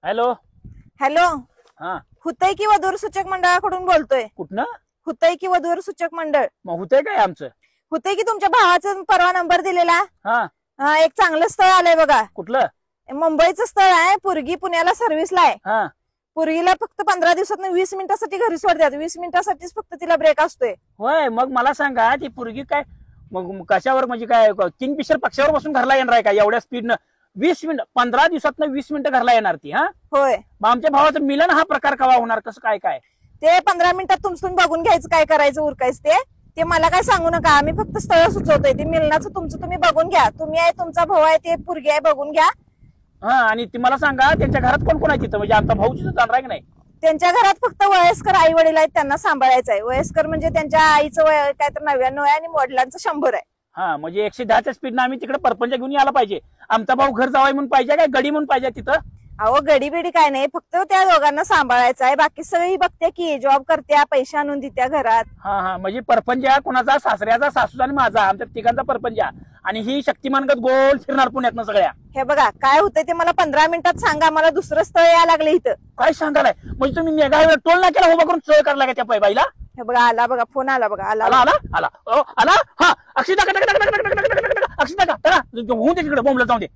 Hello. Hello. हा हुतय की वधूवर सूचक मंडळाकडून बोलतोय. कुठनं? हुतय की वधूवर सूचक मंडळ. मग होतंय काय आमचं? हुतय की तुमच्या भावाचा परवा नंबर दिलेला. हा एक चांगलं स्थळ आलंय बघा. कुठलं? मुंबईचं स्थळ आहे. पोरगी पुण्याला सर्व्हिसला आहे. हा पोरगीला फक्त 15 दिवसात 20 मिनिटासाठी घरी सोडतात. 20 मिनिटासाठीच फक्त तिला ब्रेक असतोय. होय. मग मला सांगा ती पोरगी काय मग कशावर म्हणजे काय किंगफिशर पक्षावर बसून घरला येणार आहे का एवढ्या स्पीडनं? 20 मिनिट 15 दिवसात 20 मिनिटं घरला येणार ती? हा होय. मग आमच्या भावाचं मिलन हा प्रकार कवा होणार? कसं काय काय ते 15 मिनिटात तुमचं बघून घ्यायचं काय करायचं उरकायचं ते मला काय सांगू नका. आम्ही फक्त स्थळ सुचवतोय. ते मिलनाचं तुमचं तुम्ही बघून घ्या. तुम्ही आहे, तुमचा भाऊ आहे, ते पोरगी आहे, बघून घ्या. हा आणि ती मला सांगा त्यांच्या घरात कोण कोण आहे तिथं? म्हणजे आमचा भाऊची जाणार आहे की नाही? त्यांच्या घरात फक्त वयस्कर आई वडील आहेत. त्यांना सांभाळायचं आहे. वयस्कर म्हणजे त्यांच्या आईचं वय काय तर 99 आहे आणि वडिलांचं 100 आहे. हा म्हणजे 110च्या स्पीडनं आम्ही तिकडे परपंच घेऊन यायला पाहिजे. आमचा भाऊ घर जावाय म्हणून पाहिजे काय गडी म्हणून पाहिजे तिथं? अहो गडी बिडी काय नाही. फक्त त्या दोघांना सांभाळायचं आहे. बाकी सगळी बघते की जॉब करत्या, पैसे आणून देत्या घरात. हा हा म्हणजे परपंच कुणाचा? सासऱ्याचा, सासूचा आणि माझा, आमच्या तिघांचा परपंच. आणि ही शक्तिमानगत गोल फिरणार पुण्यातनं सगळ्या. हे बघा काय होतंय ते मला 15 मिनिटात सांगा. मला दुसरं स्थळ यायला लागलं इथं. काय सांगायलाय? म्हणजे तुम्ही मेगा टोल ना केला उभा करून सोय करायला का त्या बाईला? हे बघा आला बघा फोन आला बघा. आला आला आला आला आला. हा अक्षिता अक्षिता होऊन दे तिकडे बोंबला जाऊन दे.